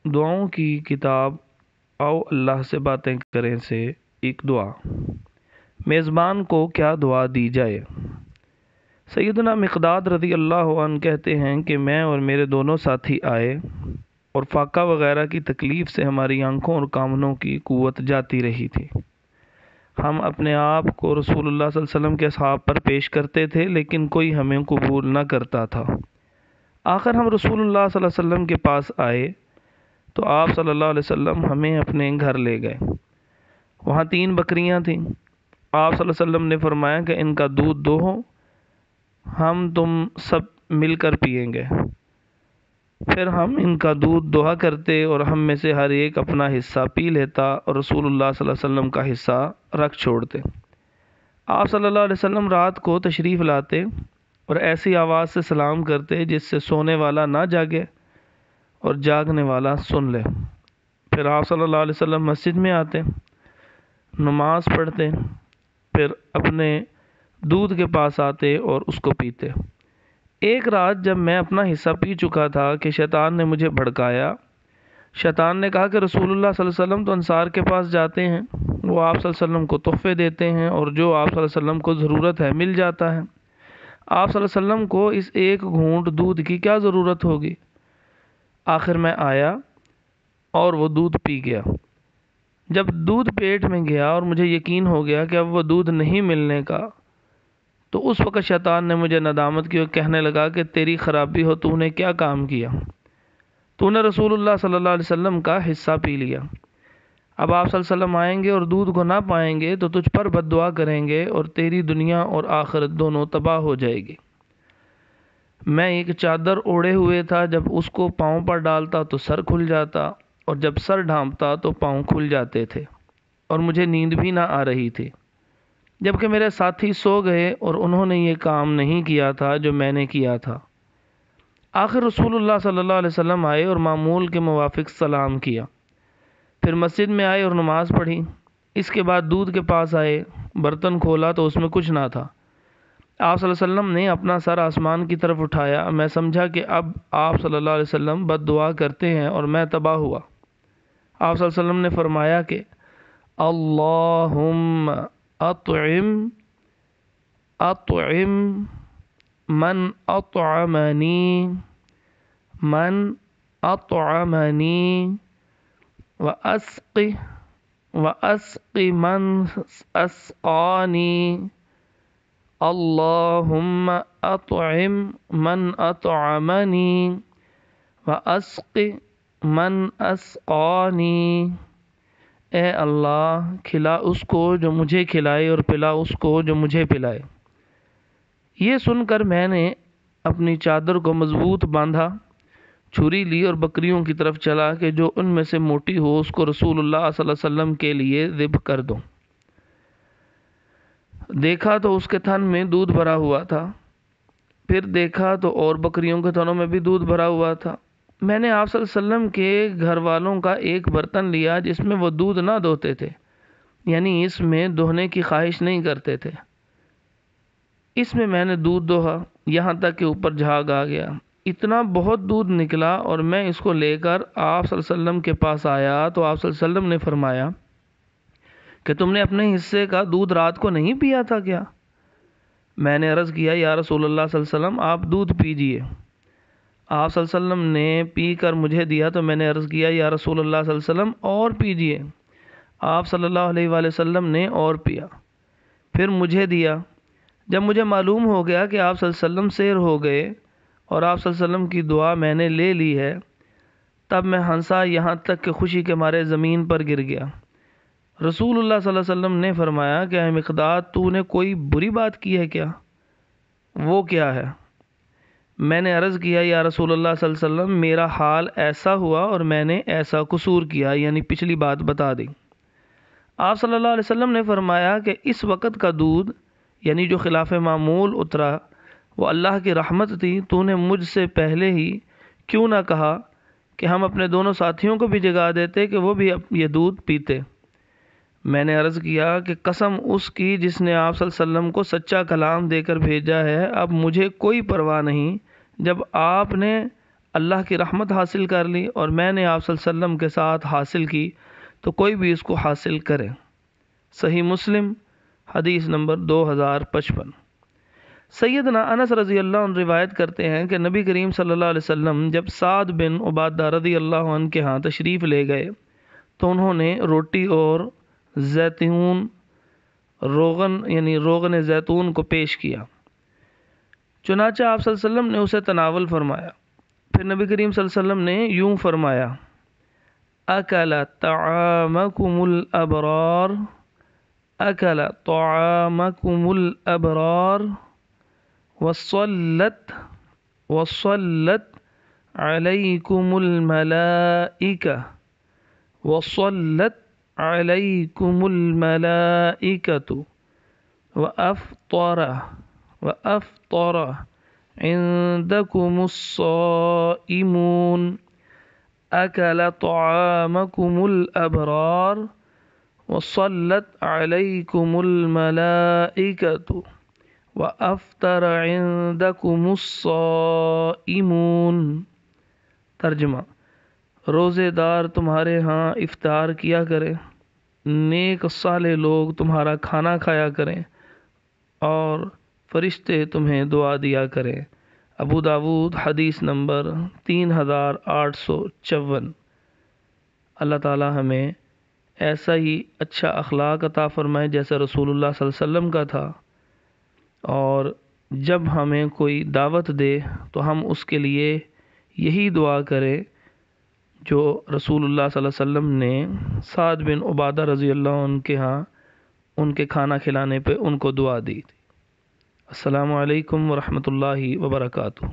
دعاؤں کی کتاب آؤ اللہ سے باتیں کریں سے ایک دعا۔ میزبان کو کیا دعا دی جائے؟ سیدنا مقداد رضی اللہ عنہ کہتے ہیں کہ میں اور میرے دونوں ساتھی آئے اور فاقہ وغیرہ کی تکلیف سے ہماری آنکھوں اور کانوں کی قوت جاتی رہی تھی۔ ہم اپنے آپ کو رسول اللہ صلی اللہ علیہ وسلم کے اصحاب پر پیش کرتے تھے لیکن کوئی ہمیں قبول نہ کرتا تھا۔ آخر ہم رسول اللہ صلی اللہ علیہ وسلم کے پاس آئے تو آپ صلی اللہ علیہ وسلم ہمیں اپنے گھر لے گئے۔ وہاں 3 بکریاں تھیں۔ آپ صلی اللہ علیہ وسلم نے فرمایا کہ ان کا دودھ دوہو، ہم تم سب مل کر پیئیں گے۔ پھر ہم ان کا دودھ دوہا کرتے اور ہم میں سے ہر ایک اپنا حصہ پی لیتا اور رسول اللہ صلی اللہ علیہ وسلم کا حصہ رکھ چھوڑتے۔ آپ صلی اللہ علیہ وسلم رات کو تشریف لاتے اور ایسی آواز سے سلام کرتے جس سے سونے والا نہ جاگے اور جاگنے والا سن لے۔ پھر آپ صلی اللہ علیہ وسلم مسجد میں آتے، نماز پڑھتے، پھر اپنے دودھ کے پاس آتے اور اس کو پیتے۔ ایک رات جب میں اپنا حصہ پی چکا تھا کہ شیطان نے مجھے بھڑکایا۔ شیطان نے کہا کہ رسول اللہ صلی اللہ علیہ وسلم تو انصار کے پاس جاتے ہیں، وہ آپ صلی اللہ علیہ وسلم کو تحفے دیتے ہیں اور جو آپ صلی اللہ علیہ وسلم کو ضرورت ہے مل جاتا ہے۔ آپ صلی اللہ علیہ وسلم کو اس ایک گھونٹ دودھ کی کیا ضرورت ہوگی؟ آخر میں آیا اور وہ دودھ پی گیا۔ جب دودھ پیٹ میں گیا اور مجھے یقین ہو گیا کہ اب وہ دودھ نہیں ملنے کا، تو اس وقت شیطان نے مجھے ندامت کی اور کہنے لگا کہ تیری خرابی ہو، تو نے کیا کام کیا؟ تو نے رسول اللہ صلی اللہ علیہ وسلم کا حصہ پی لیا۔ اب آپ صلی اللہ علیہ وسلم آئیں گے اور دودھ کو نہ پائیں گے تو تجھ پر بد دعا کریں گے اور تیری دنیا اور آخرت دونوں تباہ ہو جائے گی۔ میں ایک چادر اوڑھے ہوئے تھا، جب اس کو پاؤں پر ڈالتا تو سر کھل جاتا اور جب سر ڈھانپتا تو پاؤں کھل جاتے تھے اور مجھے نیند بھی نہ آ رہی تھی، جبکہ میرے ساتھی سو گئے اور انہوں نے یہ کام نہیں کیا تھا جو میں نے کیا تھا۔ آخر رسول اللہ صلی اللہ علیہ وسلم آئے اور معمول کے موافق سلام کیا، پھر مسجد میں آئے اور نماز پڑھی۔ اس کے بعد دودھ کے پاس آئے، برتن کھولا تو اس میں کچھ نہ تھا۔ آپ صلی اللہ علیہ وسلم نے اپنا سر آسمان کی طرف اٹھایا۔ میں سمجھا کہ اب آپ صلی اللہ علیہ وسلم بد دعا کرتے ہیں اور میں تباہ ہوا۔ آپ صلی اللہ علیہ وسلم نے فرمایا کہ اللہم اطعم من اطعمنی واسق من اسقانی۔ اللہم اطعم من اطعمنی واسق من اسقانی۔ اے اللہ، کھلا اس کو جو مجھے کھلائے اور پلا اس کو جو مجھے پلائے۔ یہ سن کر میں نے اپنی چادر کو مضبوط باندھا، چھری لی اور بکریوں کی طرف چلا کہ جو ان میں سے موٹی ہو اس کو رسول اللہ صلی اللہ علیہ وسلم کے لیے ذبح کر دوں۔ دیکھا تو اس کے تھن میں دودھ بھرا ہوا تھا، پھر دیکھا تو اور بکریوں کے تھنوں میں بھی دودھ بھرا ہوا تھا۔ میں نے آپ صلی اللہ علیہ وسلم کے گھر والوں کا ایک برتن لیا جس میں وہ دودھ نہ دوتے تھے، یعنی اس میں دوہنے کی خواہش نہیں کرتے تھے۔ اس میں نے دودھ دوہا یہاں تک کہ اوپر جھاگ آ گیا۔ اتنا بہت دودھ نکلا اور میں اس کو لے کر آپ صلی اللہ علیہ وسلم کے پاس آیا تو آپ صلی اللہ علیہ وسلم نے فرمایا کہ تم نے اپنے حصے کا دودھ رات کو نہیں پیا تھا کیا؟ میں نے عرض کیا یا رسول اللہ صلی اللہ علیہ وسلم آپ دودھ پیجئے۔ آپ صلی اللہ علیہ وسلم نے پی کر مجھے دیا تو میں نے عرض کیا یا رسول اللہ صلی اللہ علیہ وسلم اور پیجئے۔ آپ صلی اللہ علیہ وآلہ وسلم نے اور پیا، پھر مجھے دیا۔ جب مجھے معلوم ہو گیا کہ آپ صلی اللہ علیہ وسلم سیر ہو گئے اور آپ صلی اللہ علیہ وسلم کی دعا میں نے لے لی ہے، تب میں ہنسا یہاں تک کہ خوشی کے مارے زمین پر گر گیا۔ رسول اللہ صلی اللہ علیہ وسلم نے فرمایا کہ اے مقداد، تو نے کوئی بری بات کی ہے کیا؟ وہ کیا ہے؟ میں نے عرض کیا یا رسول اللہ صلی اللہ علیہ وسلم میرا حال ایسا ہوا اور میں نے ایسا قصور کیا، یعنی پچھلی بات بتا دی۔ آپ صلی اللہ علیہ وسلم نے فرمایا کہ اس وقت کا دودھ یعنی جو خلاف معمول اترا وہ اللہ کی رحمت تھی، تو نے مجھ سے پہلے ہی کیوں نہ کہا کہ ہم اپنے دونوں ساتھیوں کو بھی جگا دیتے کہ وہ بھی یہ دودھ پیتے۔ میں نے عرض کیا کہ قسم اس کی جس نے آپ صلی اللہ علیہ وسلم کو سچا کلام دے کر بھیجا ہے، اب مجھے کوئی پرواہ نہیں۔ جب آپ نے اللہ کی رحمت حاصل کر لی اور میں نے آپ صلی اللہ علیہ وسلم کے ساتھ حاصل کی تو کوئی بھی اس کو حاصل کرے۔ صحیح مسلم حدیث نمبر 2055۔ سیدنا انس رضی اللہ عنہ روایت کرتے ہیں کہ نبی کریم صلی اللہ علیہ وسلم جب سعد بن عبادہ رضی اللہ عنہ کے ہاں تشریف لے گئے تو انہوں نے روٹی اور زیتون روغن زیتون کو پیش کیا۔ چنانچہ آپ صلی اللہ علیہ وسلم نے اسے تناول فرمایا۔ پھر نبی کریم صلی اللہ علیہ وسلم نے یوں فرمایا: اکل طعامکم الابرار، اکل طعامکم الابرار وصلت علیکم الملائکہ، وصلت علیکم الملائکۃ، وأفطر عندكم الصائمون، أكل طعامكم الأبرار وصلت عليكم الملائكة وأفطر عندكم الصائمون۔ ترجمہ: روزے دار تمہارے ہاں افطار کیا کریں، نیک صالح لوگ تمہارا کھانا کھایا کریں اور فرشتے تمہیں دعا دیا کریں۔ ابو داود حدیث نمبر 3854۔ اللہ تعالی ہمیں ایسا ہی اچھا اخلاق عطا فرمائے جیسا رسول اللہ صلی اللہ علیہ وسلم کا تھا، اور جب ہمیں کوئی دعوت دے تو ہم اس کے لیے یہی دعا کریں جو رسول اللہ صلی اللہ علیہ وسلم نے سعد بن عبادہ رضی اللہ عنہ کے ہاں ان کے کھانا کھلانے پہ ان کو دعا دی تھی۔ السلام علیکم ورحمۃ اللہ وبرکاتہ۔